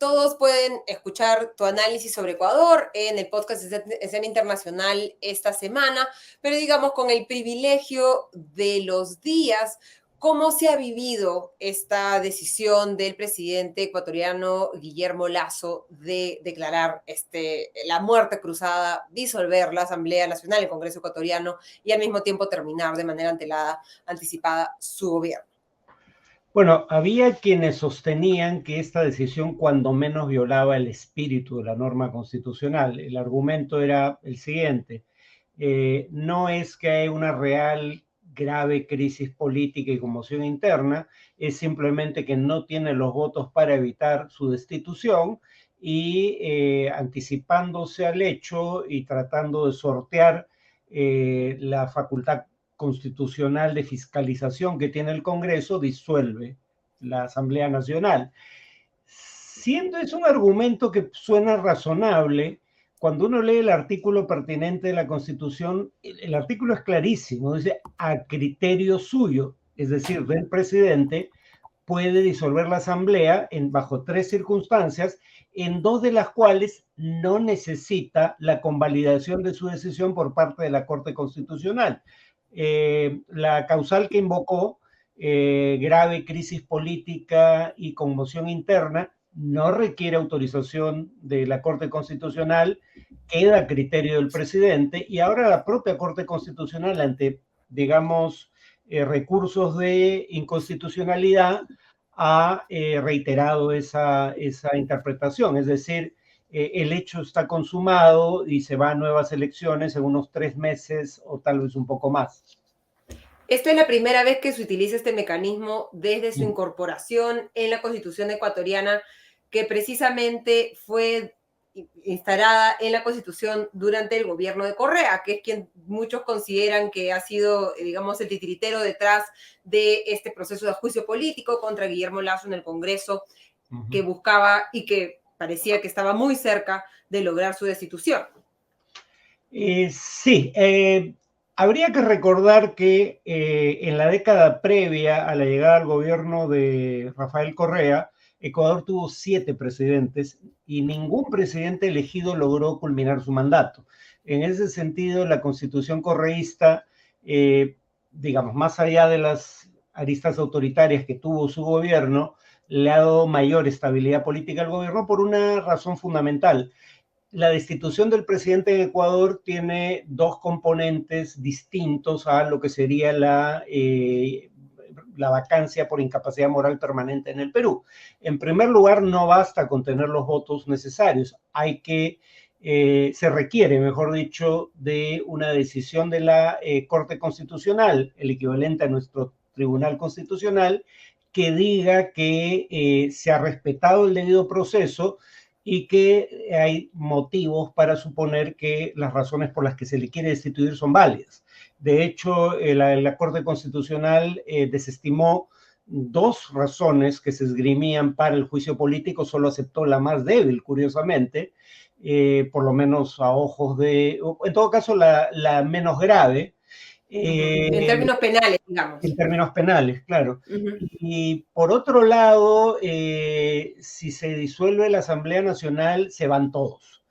todos pueden escuchar tu análisis sobre Ecuador en el podcast de Escena Internacional esta semana, pero digamos con el privilegio de los días. ¿Cómo se ha vivido esta decisión del presidente ecuatoriano Guillermo Lasso de declarar la muerte cruzada, disolver la Asamblea Nacional, el Congreso ecuatoriano, y al mismo tiempo terminar de manera anticipada su gobierno? Bueno, había quienes sostenían que esta decisión cuando menos violaba el espíritu de la norma constitucional. El argumento era el siguiente: no es que hay una real grave crisis política y conmoción interna, es simplemente que no tiene los votos para evitar su destitución y anticipándose al hecho y tratando de sortear la facultad constitucional de fiscalización que tiene el Congreso, disuelve la Asamblea Nacional. Siendo es un argumento que suena razonable, cuando uno lee el artículo pertinente de la Constitución, el artículo es clarísimo, dice a criterio suyo, es decir, del presidente, puede disolver la Asamblea bajo 3 circunstancias, en 2 de las cuales no necesita la convalidación de su decisión por parte de la Corte Constitucional. La causal que invocó, grave crisis política y conmoción interna, no requiere autorización de la Corte Constitucional, queda a criterio del presidente, y ahora la propia Corte Constitucional, ante, digamos, recursos de inconstitucionalidad, ha reiterado esa interpretación, es decir, el hecho está consumado y se va a nuevas elecciones en unos 3 meses o tal vez un poco más. Esta es la primera vez que se utiliza este mecanismo desde su incorporación en la Constitución ecuatoriana, que precisamente fue instalada en la Constitución durante el gobierno de Correa, que es quien muchos consideran que ha sido, digamos, el titiritero detrás de este proceso de juicio político contra Guillermo Lasso en el Congreso, que buscaba y que parecía que estaba muy cerca de lograr su destitución. Sí, habría que recordar que en la década previa a la llegada al gobierno de Rafael Correa, Ecuador tuvo 7 presidentes y ningún presidente elegido logró culminar su mandato. En ese sentido, la constitución correísta, digamos, más allá de las aristas autoritarias que tuvo su gobierno, le ha dado mayor estabilidad política al gobierno por una razón fundamental. La destitución del presidente de Ecuador tiene 2 componentes distintos a lo que sería la vacancia por incapacidad moral permanente en el Perú. En primer lugar, no basta con tener los votos necesarios, se requiere, mejor dicho, de una decisión de la Corte Constitucional, el equivalente a nuestro Tribunal Constitucional, que diga que se ha respetado el debido proceso y que hay motivos para suponer que las razones por las que se le quiere destituir son válidas. De hecho, la Corte Constitucional desestimó 2 razones que se esgrimían para el juicio político, solo aceptó la más débil, curiosamente, por lo menos a ojos en todo caso, la menos grave. En términos penales, digamos. En términos penales, claro. Y por otro lado, si se disuelve la Asamblea Nacional, se van todos,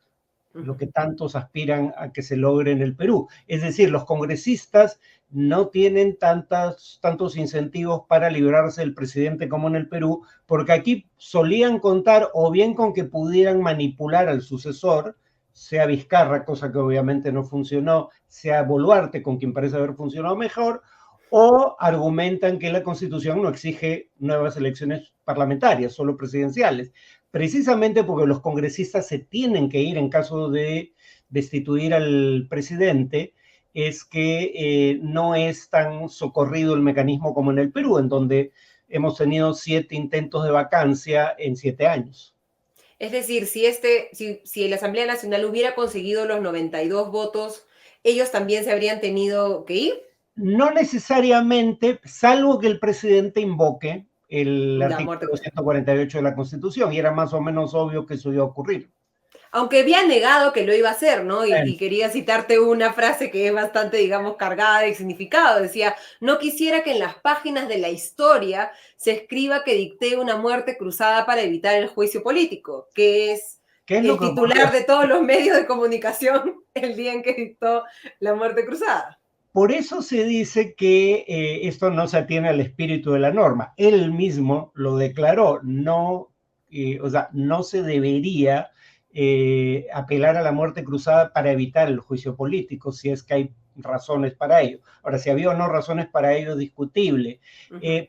lo que tantos aspiran a que se logre en el Perú. Es decir, los congresistas no tienen tantos incentivos para librarse del presidente como en el Perú, porque aquí solían contar o bien con que pudieran manipular al sucesor, sea Vizcarra, cosa que obviamente no funcionó, sea Boluarte, con quien parece haber funcionado mejor, o argumentan que la Constitución no exige nuevas elecciones parlamentarias, solo presidenciales, precisamente porque los congresistas se tienen que ir en caso de destituir al presidente. Es que no es tan socorrido el mecanismo como en el Perú, en donde hemos tenido 7 intentos de vacancia en 7 años. Es decir, si la Asamblea Nacional hubiera conseguido los 92 votos, ¿ellos también se habrían tenido que ir? No necesariamente, salvo que el presidente invoque el artículo 148 de la Constitución, y era más o menos obvio que eso iba a ocurrir. Aunque había negado que lo iba a hacer, ¿no? Y quería citarte una frase que es bastante, digamos, cargada de significado. Decía, no quisiera que en las páginas de la historia se escriba que dicté una muerte cruzada para evitar el juicio político, que es ¿Qué es lo el que ocurrió? titular de todos los medios de comunicación el día en que dictó la muerte cruzada. Por eso se dice que esto no se atiene al espíritu de la norma. Él mismo lo declaró, no, o sea, no se debería apelar a la muerte cruzada para evitar el juicio político, si es que hay razones para ello. Ahora, si había o no razones para ello, es discutible.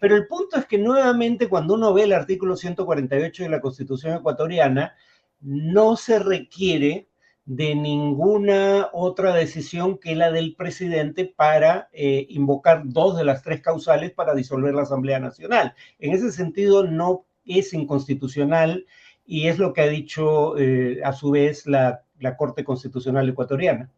Pero el punto es que nuevamente cuando uno ve el artículo 148 de la Constitución ecuatoriana, no se requiere de ninguna otra decisión que la del presidente para invocar 2 de las 3 causales para disolver la Asamblea Nacional. En ese sentido, no es inconstitucional y es lo que ha dicho a su vez la Corte Constitucional ecuatoriana.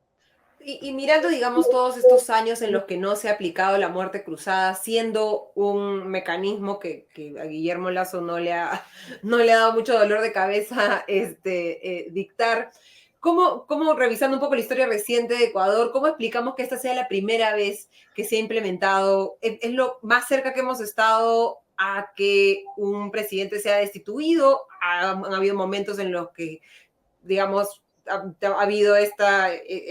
Y mirando, digamos, todos estos años en los que no se ha aplicado la muerte cruzada, siendo un mecanismo que a Guillermo Lasso no le ha dado mucho dolor de cabeza dictar, ¿cómo, revisando un poco la historia reciente de Ecuador, cómo explicamos que esta sea la primera vez que se ha implementado? Es lo más cerca que hemos estado a que un presidente sea destituido. Han habido momentos en los que, digamos, ha habido este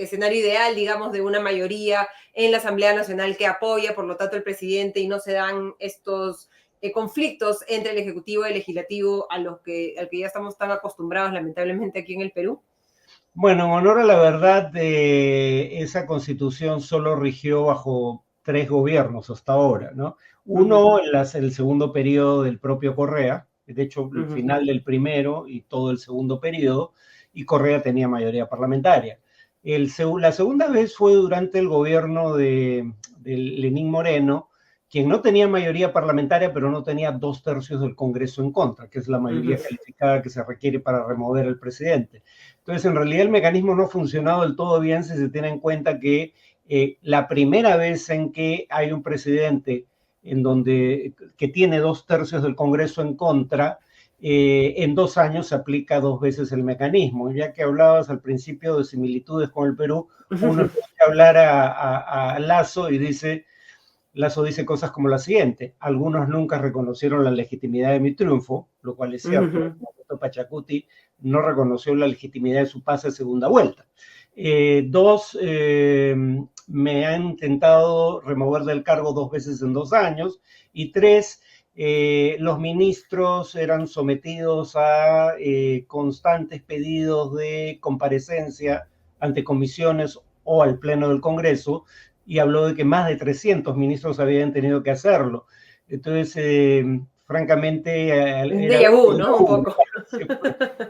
escenario ideal, digamos, de una mayoría en la Asamblea Nacional que apoya, por lo tanto, el presidente, y no se dan estos conflictos entre el Ejecutivo y el Legislativo al que ya estamos tan acostumbrados, lamentablemente, aquí en el Perú. Bueno, en honor a la verdad, esa constitución solo rigió bajo 3 gobiernos hasta ahora, ¿no? Uno, el segundo periodo del propio Correa, de hecho, el final del primero y todo el segundo periodo, y Correa tenía mayoría parlamentaria. La segunda vez fue durante el gobierno de Lenín Moreno, quien no tenía mayoría parlamentaria, pero no tenía 2/3 del Congreso en contra, que es la mayoría calificada que se requiere para remover al presidente. Entonces, en realidad el mecanismo no ha funcionado del todo bien si se tiene en cuenta que la primera vez en que hay un presidente que tiene 2/3 del Congreso en contra, en 2 años se aplica 2 veces el mecanismo. Ya que hablabas al principio de similitudes con el Perú, uno puede hablar a Lasso y Lasso dice cosas como la siguiente: algunos nunca reconocieron la legitimidad de mi triunfo, lo cual es cierto. Pachacuti no reconoció la legitimidad de su pase a segunda vuelta. 2, me han intentado remover del cargo 2 veces en 2 años. Y 3, los ministros eran sometidos a constantes pedidos de comparecencia ante comisiones o al Pleno del Congreso, y habló de que más de 300 ministros habían tenido que hacerlo. Entonces, francamente, era déjà vu, ¿no? Un poco.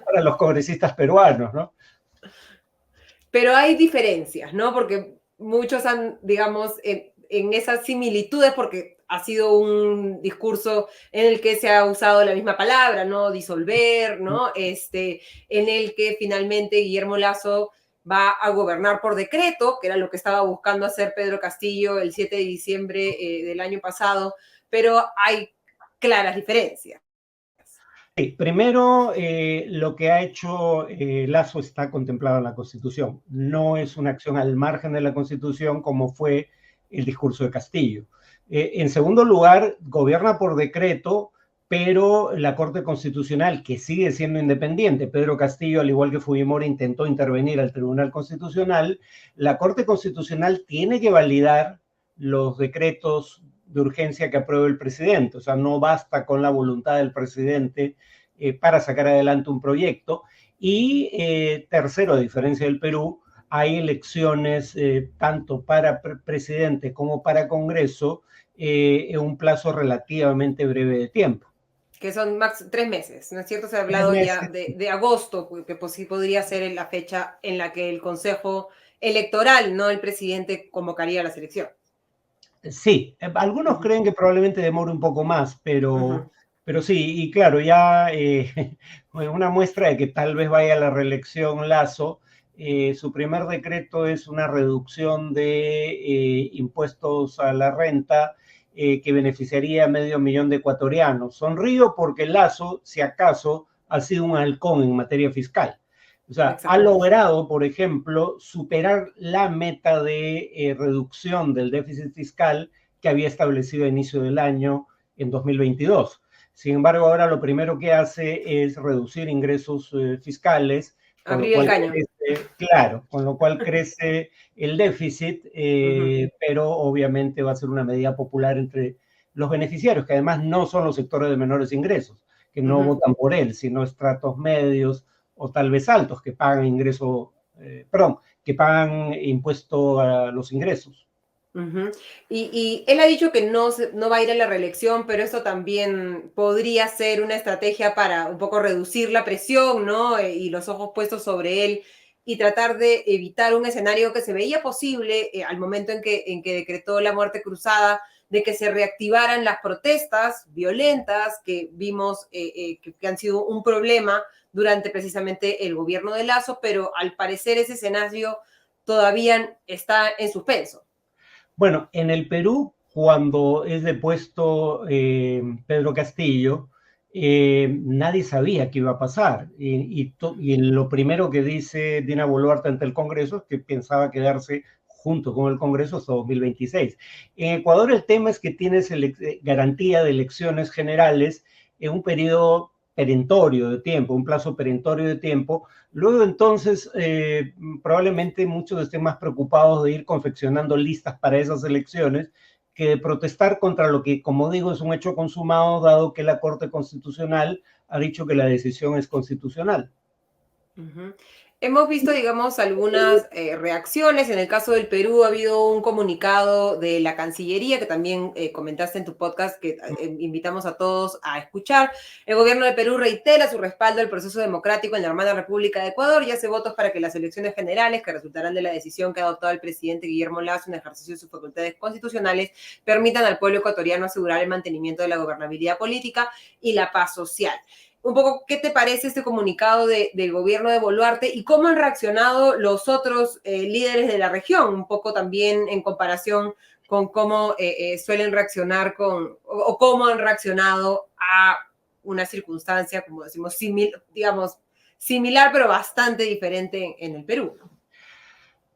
Para los congresistas peruanos, ¿no? Pero hay diferencias, ¿no? Porque muchos han, digamos, en esas similitudes, porque ha sido un discurso en el que se ha usado la misma palabra, ¿no? Disolver, ¿no? En el que finalmente Guillermo Lasso va a gobernar por decreto, que era lo que estaba buscando hacer Pedro Castillo el 7 de diciembre del año pasado, pero hay claras diferencias. Sí, primero, lo que ha hecho Lasso está contemplado en la Constitución. No es una acción al margen de la Constitución como fue el discurso de Castillo. En segundo lugar, gobierna por decreto, pero la Corte Constitucional, que sigue siendo independiente, Pedro Castillo, al igual que Fujimori, intentó intervenir al Tribunal Constitucional. La Corte Constitucional tiene que validar los decretos de urgencia que apruebe el presidente. O sea, no basta con la voluntad del presidente para sacar adelante un proyecto. Y tercero, a diferencia del Perú, hay elecciones tanto para presidente como para Congreso en un plazo relativamente breve de tiempo. Que son 3 meses, ¿no es cierto? Se ha hablado ya de agosto, que podría ser la fecha en la que el Consejo Electoral, no el presidente, convocaría las elecciones. Sí, algunos creen que probablemente demore un poco más, pero sí, y claro, ya una muestra de que tal vez vaya a la reelección Lasso. Su primer decreto es una reducción de impuestos a la renta que beneficiaría a 500.000 de ecuatorianos. Sonrío porque Lasso, si acaso, ha sido un halcón en materia fiscal. O sea, ha Exacto. logrado, por ejemplo, superar la meta de reducción del déficit fiscal que había establecido a inicio del año en 2022. Sin embargo, ahora lo primero que hace es reducir ingresos fiscales, con lo Abrir el cual caño. crece, claro, con lo cual crece el déficit, Ujú, pero obviamente va a ser una medida popular entre los beneficiarios, que además no son los sectores de menores ingresos, que no ujú. votan por él, sino estratos medios o tal vez altos que pagan que pagan impuesto a los ingresos. Ujú. Y él ha dicho que no va a ir a la reelección, pero eso también podría ser una estrategia para un poco reducir la presión, ¿no? Y los ojos puestos sobre él y tratar de evitar un escenario que se veía posible al momento en que decretó la muerte cruzada, de que se reactivaran las protestas violentas que vimos que han sido un problema durante precisamente el gobierno de Lazo, pero al parecer ese escenario todavía está en suspenso. Bueno, en el Perú, cuando es depuesto Pedro Castillo, nadie sabía qué iba a pasar. Y lo primero que dice Dina Boluarte ante el Congreso es que pensaba quedarse junto con el Congreso hasta 2026. En Ecuador el tema es que tienes garantía de elecciones generales en un periodo perentorio de tiempo, un plazo perentorio de tiempo. Luego entonces, probablemente muchos estén más preocupados de ir confeccionando listas para esas elecciones que de protestar contra lo que, como digo, es un hecho consumado, dado que la Corte Constitucional ha dicho que la decisión es constitucional. Ujú. Hemos visto, digamos, algunas reacciones. En el caso del Perú ha habido un comunicado de la Cancillería que también comentaste en tu podcast que invitamos a todos a escuchar. El gobierno de Perú reitera su respaldo al proceso democrático en la hermana República de Ecuador y hace votos para que las elecciones generales, que resultarán de la decisión que ha adoptado el presidente Guillermo Lasso en ejercicio de sus facultades constitucionales, permitan al pueblo ecuatoriano asegurar el mantenimiento de la gobernabilidad política y la paz social. Un poco, ¿qué te parece este comunicado del gobierno de Boluarte y cómo han reaccionado los otros líderes de la región? Un poco también en comparación con cómo suelen reaccionar o cómo han reaccionado a una circunstancia, como decimos, digamos, similar pero bastante diferente en el Perú.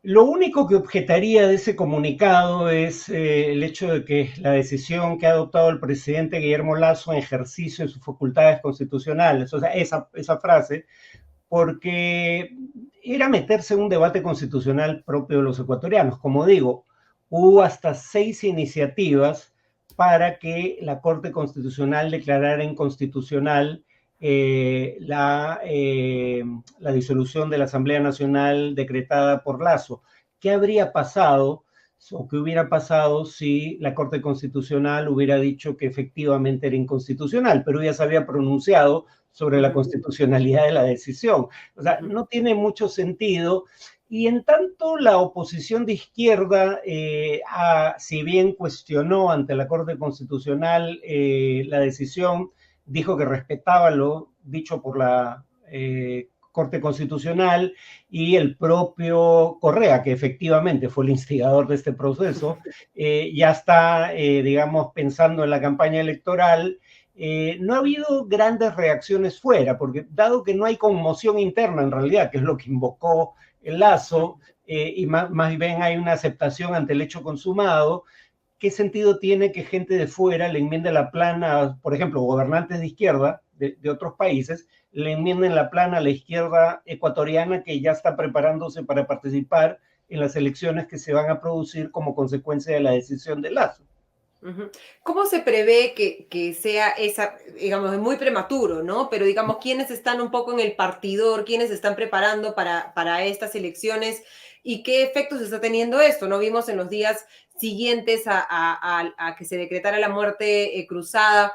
Lo único que objetaría de ese comunicado es el hecho de que la decisión que ha adoptado el presidente Guillermo Lasso en ejercicio de sus facultades constitucionales, o sea, esa frase, porque era meterse en un debate constitucional propio de los ecuatorianos. Como digo, hubo hasta 6 iniciativas para que la Corte Constitucional declarara inconstitucional la disolución de la Asamblea Nacional decretada por Lasso. ¿Qué habría pasado o qué hubiera pasado si la Corte Constitucional hubiera dicho que efectivamente era inconstitucional? Pero ya se había pronunciado sobre Uh la -huh, constitucionalidad de la decisión. O sea, uh -huh. no tiene mucho sentido. Y en tanto la oposición de izquierda, si bien cuestionó ante la Corte Constitucional la decisión, dijo que respetaba lo dicho por la Corte Constitucional y el propio Correa, que efectivamente fue el instigador de este proceso, ya está, digamos, pensando en la campaña electoral. No ha habido grandes reacciones fuera, porque dado que no hay conmoción interna en realidad, que es lo que invocó el Lazo, y más bien hay una aceptación ante el hecho consumado, ¿qué sentido tiene que gente de fuera le enmiende la plana, por ejemplo, gobernantes de izquierda de otros países, le enmienden la plana a la izquierda ecuatoriana que ya está preparándose para participar en las elecciones que se van a producir como consecuencia de la decisión de Lazo? ¿Cómo se prevé que sea esa, digamos, es muy prematuro, ¿no? Pero digamos, ¿quiénes están un poco en el partidor? ¿Quiénes se están preparando para estas elecciones? ¿Y qué efectos está teniendo esto? ¿No? Vimos en los días siguientes a que se decretara la muerte cruzada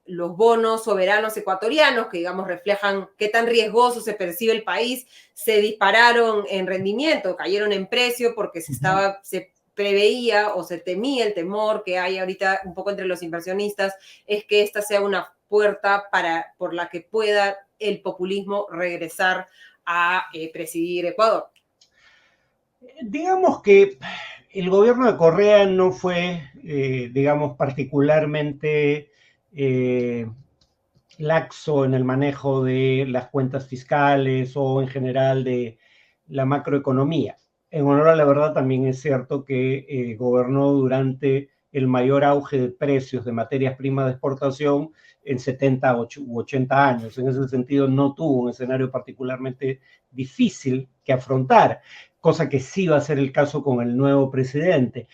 los bonos soberanos ecuatorianos, que digamos reflejan qué tan riesgoso se percibe el país, se dispararon en rendimiento, cayeron en precio porque se preveía o se temía el temor que hay ahorita un poco entre los inversionistas, es que esta sea una puerta por la que pueda el populismo regresar a presidir Ecuador. Digamos que el gobierno de Correa no fue, digamos, particularmente laxo en el manejo de las cuentas fiscales o en general de la macroeconomía. En honor a la verdad, también es cierto que gobernó durante el mayor auge de precios de materias primas de exportación en 70 u 80 años. En ese sentido, no tuvo un escenario particularmente difícil que afrontar, cosa que sí va a ser el caso con el nuevo presidente.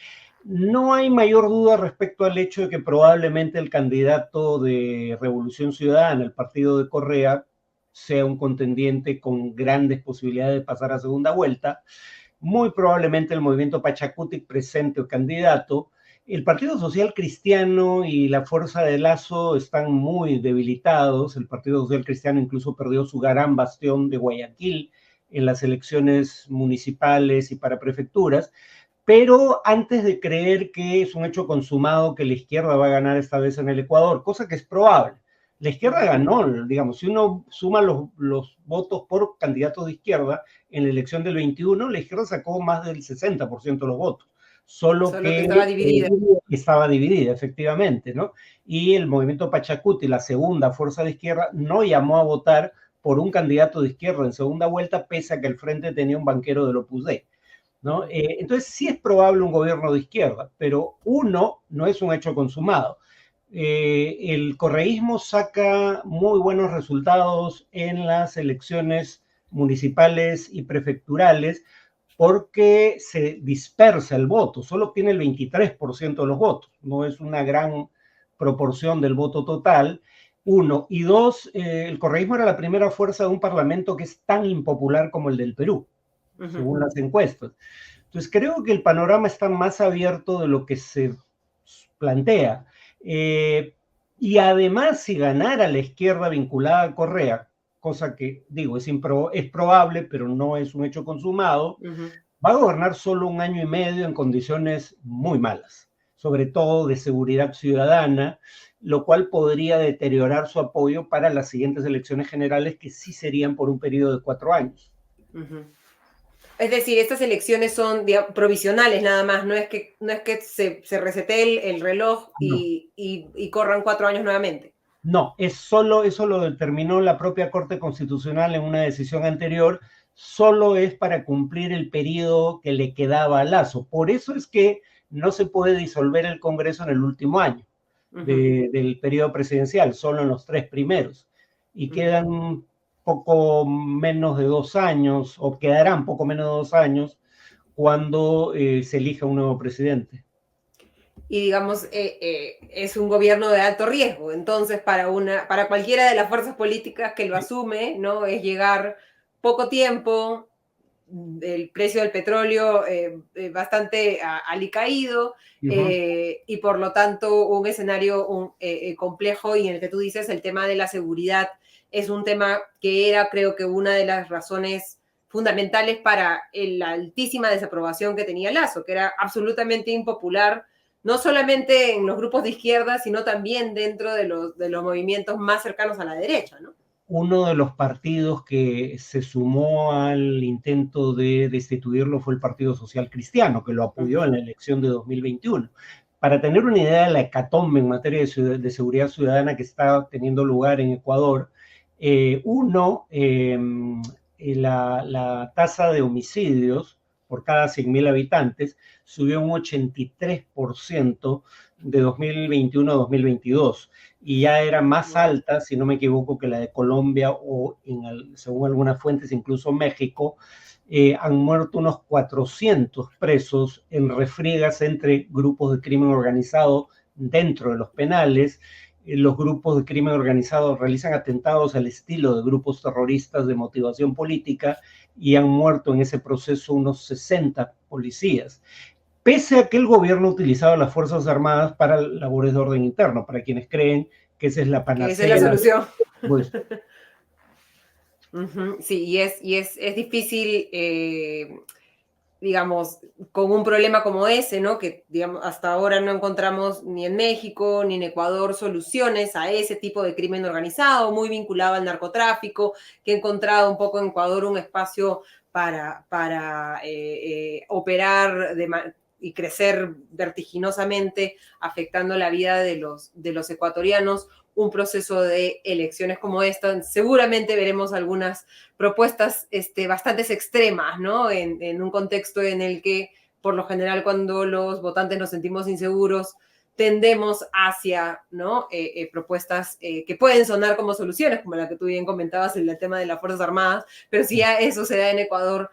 No hay mayor duda respecto al hecho de que probablemente el candidato de Revolución Ciudadana, el partido de Correa, sea un contendiente con grandes posibilidades de pasar a segunda vuelta. Muy probablemente el movimiento Pachacutic presente o candidato. El Partido Social Cristiano y la Fuerza de Lazo están muy debilitados. El Partido Social Cristiano incluso perdió su gran bastión de Guayaquil en las elecciones municipales y para prefecturas. Pero antes de creer que es un hecho consumado que la izquierda va a ganar esta vez en el Ecuador, cosa que es probable. La izquierda ganó, digamos, si uno suma los votos por candidatos de izquierda en la elección del 21, la izquierda sacó más del 60% de los votos, solo que estaba dividida, efectivamente, ¿no? Y el movimiento Pachacuti, la segunda fuerza de izquierda, no llamó a votar por un candidato de izquierda en segunda vuelta, pese a que el frente tenía un banquero del Opus Dei, ¿no? Entonces sí es probable un gobierno de izquierda, pero uno no es un hecho consumado. El correísmo saca muy buenos resultados en las elecciones municipales y prefecturales porque se dispersa el voto, solo tiene el 23% de los votos, no es una gran proporción del voto total, uno. Y dos, el correísmo era la primera fuerza de un parlamento que es tan impopular como el del Perú, según las encuestas. Entonces creo que el panorama está más abierto de lo que se plantea. Y además, si ganara la izquierda vinculada a Correa, cosa que digo, es probable, pero no es un hecho consumado, va a gobernar solo un año y medio en condiciones muy malas, sobre todo de seguridad ciudadana, lo cual podría deteriorar su apoyo para las siguientes elecciones generales, que sí serían por un periodo de 4 años. Es decir, estas elecciones son, digamos, provisionales nada más, no es que se resete el reloj y corran 4 años nuevamente. No, es solo, eso lo determinó la propia Corte Constitucional en una decisión anterior, solo es para cumplir el periodo que le quedaba a Lazo. Por eso es que no se puede disolver el Congreso en el último año del periodo presidencial, solo en los 3 primeros. Y quedan poco menos de 2 años, o quedarán poco menos de 2 años, cuando se elija un nuevo presidente. Y digamos, es un gobierno de alto riesgo. Entonces, para cualquiera de las fuerzas políticas que lo asume, ¿no? Es llegar poco tiempo, el precio del petróleo bastante alicaído, y por lo tanto un escenario complejo, y en el que tú dices el tema de la seguridad es un tema que era, creo que, una de las razones fundamentales para la altísima desaprobación que tenía Lazo, que era absolutamente impopular, no solamente en los grupos de izquierda, sino también dentro de los movimientos más cercanos a la derecha, ¿no? Uno de los partidos que se sumó al intento de destituirlo fue el Partido Social Cristiano, que lo apoyó en la elección de 2021. Para tener una idea de la hecatombe en materia de seguridad ciudadana que está teniendo lugar en Ecuador, la tasa de homicidios por cada 100.000 habitantes subió un 83% de 2021 a 2022, y ya era más alta, si no me equivoco, que la de Colombia o, según algunas fuentes, incluso México. Han muerto unos 400 presos en refriegas entre grupos de crimen organizado dentro de los penales. Los grupos de crimen organizado realizan atentados al estilo de grupos terroristas de motivación política, y han muerto en ese proceso unos 60 policías, pese a que el gobierno utilizaba las Fuerzas Armadas para labores de orden interno, para quienes creen que esa es la panacea. Que esa es la solución. Pues. Sí, y es difícil, digamos, con un problema como ese, ¿no? Que, digamos, hasta ahora no encontramos ni en México ni en Ecuador soluciones a ese tipo de crimen organizado, muy vinculado al narcotráfico, que he encontrado un poco en Ecuador un espacio para operar y crecer vertiginosamente, afectando la vida de los ecuatorianos. un proceso de elecciones como esta. Seguramente veremos algunas propuestas bastante extremas, ¿no? En un contexto en el que, por lo general, cuando los votantes nos sentimos inseguros, tendemos hacia, ¿no? Propuestas que pueden sonar como soluciones, como la que tú bien comentabas en el tema de las Fuerzas Armadas, pero si ya eso se da en Ecuador,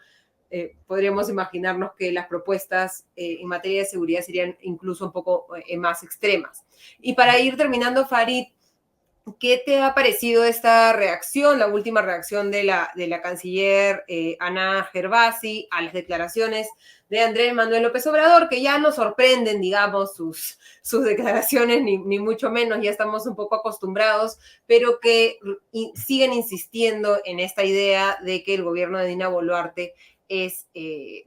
podríamos imaginarnos que las propuestas en materia de seguridad serían incluso un poco más extremas. Y para ir terminando, Farid, ¿qué te ha parecido esta reacción, la última reacción de la canciller Ana Gervasi a las declaraciones de Andrés Manuel López Obrador, que ya no sorprenden, digamos, sus declaraciones, ni mucho menos, ya estamos un poco acostumbrados, pero que siguen insistiendo en esta idea de que el gobierno de Dina Boluarte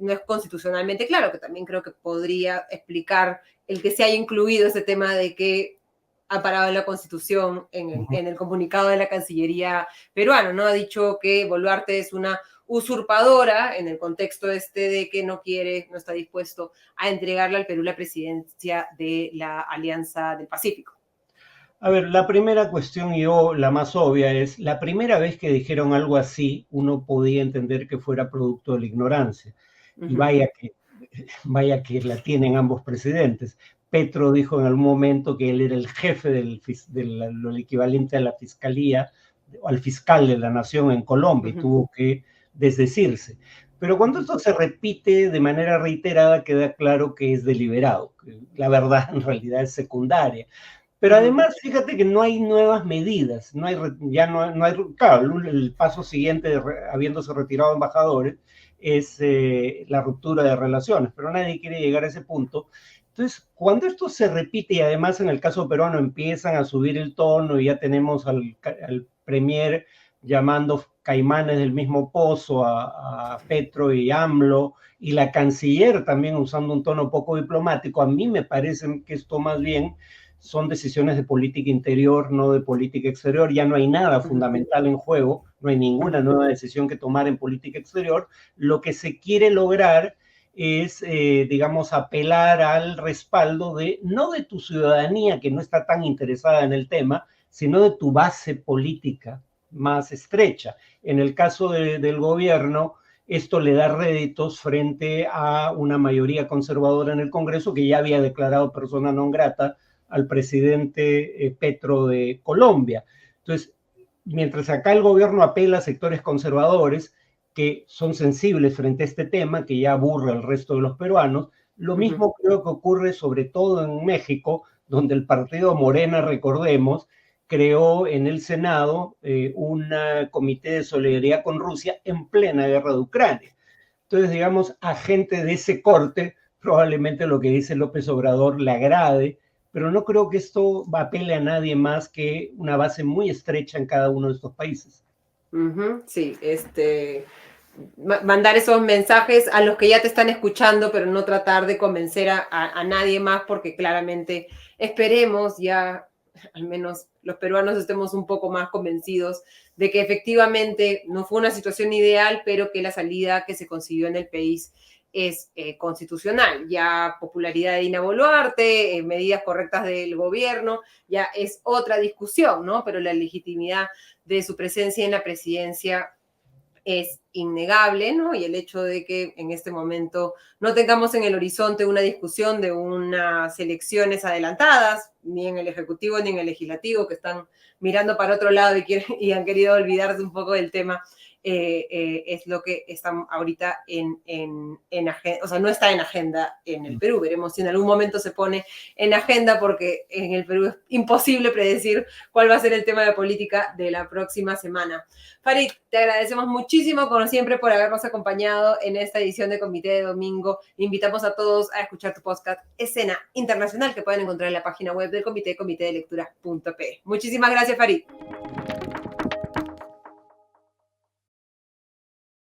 no es constitucionalmente claro, que también creo que podría explicar el que se haya incluido ese tema de que ha parado en la Constitución, en el comunicado de la Cancillería peruana, ¿no? Ha dicho que Boluarte es una usurpadora en el contexto de que no está dispuesto a entregarle al Perú la presidencia de la Alianza del Pacífico. A ver, la primera cuestión y la más obvia es, la primera vez que dijeron algo así, uno podía entender que fuera producto de la ignorancia. Y vaya que la tienen ambos presidentes. Petro dijo en algún momento que él era el jefe lo equivalente a la fiscalía, al fiscal de la nación en Colombia, y tuvo que desdecirse. Pero cuando esto se repite de manera reiterada, queda claro que es deliberado, que la verdad en realidad es secundaria. Pero además, fíjate que no hay nuevas medidas, claro, el paso siguiente, habiéndose retirado embajadores, es la ruptura de relaciones, pero nadie quiere llegar a ese punto. Entonces, cuando esto se repite y además en el caso peruano empiezan a subir el tono y ya tenemos al premier llamando caimanes del mismo pozo a Petro y AMLO, y la canciller también usando un tono poco diplomático, a mí me parece que esto más bien son decisiones de política interior, no de política exterior. Ya no hay nada fundamental en juego, no hay ninguna nueva decisión que tomar en política exterior. Lo que se quiere lograr es, digamos, apelar al respaldo no de tu ciudadanía, que no está tan interesada en el tema, sino de tu base política más estrecha. En el caso del gobierno, esto le da réditos frente a una mayoría conservadora en el Congreso que ya había declarado persona non grata al presidente Petro de Colombia. Entonces, mientras acá el gobierno apela a sectores conservadores que son sensibles frente a este tema, que ya aburre al resto de los peruanos, lo mismo creo que ocurre sobre todo en México, donde el partido Morena, recordemos, creó en el Senado un comité de solidaridad con Rusia en plena guerra de Ucrania. Entonces, digamos, a gente de ese corte, probablemente lo que dice López Obrador le agrade, pero no creo que esto apele a nadie más que una base muy estrecha en cada uno de estos países. Sí, mandar esos mensajes a los que ya te están escuchando, pero no tratar de convencer a nadie más, porque claramente esperemos ya, al menos los peruanos estemos un poco más convencidos de que efectivamente no fue una situación ideal, pero que la salida que se consiguió en el país es constitucional. Ya popularidad de Dina Boluarte, medidas correctas del gobierno, ya es otra discusión, ¿no? Pero la legitimidad de su presencia en la presidencia es innegable, ¿no? Y el hecho de que en este momento no tengamos en el horizonte una discusión de unas elecciones adelantadas, ni en el Ejecutivo ni en el Legislativo, que están mirando para otro lado y han querido olvidarse un poco del tema, es lo que están ahorita en agenda, o sea, no está en agenda en el Perú. Veremos si en algún momento se pone en agenda, porque en el Perú es imposible predecir cuál va a ser el tema de política de la próxima semana. Farid, te agradecemos muchísimo, como siempre, por habernos acompañado en esta edición de Comité de Domingo. Invitamos a todos a escuchar tu podcast Escena Internacional, que pueden encontrar en la página web del comité, comitedelectura.pe. Muchísimas gracias, Farid.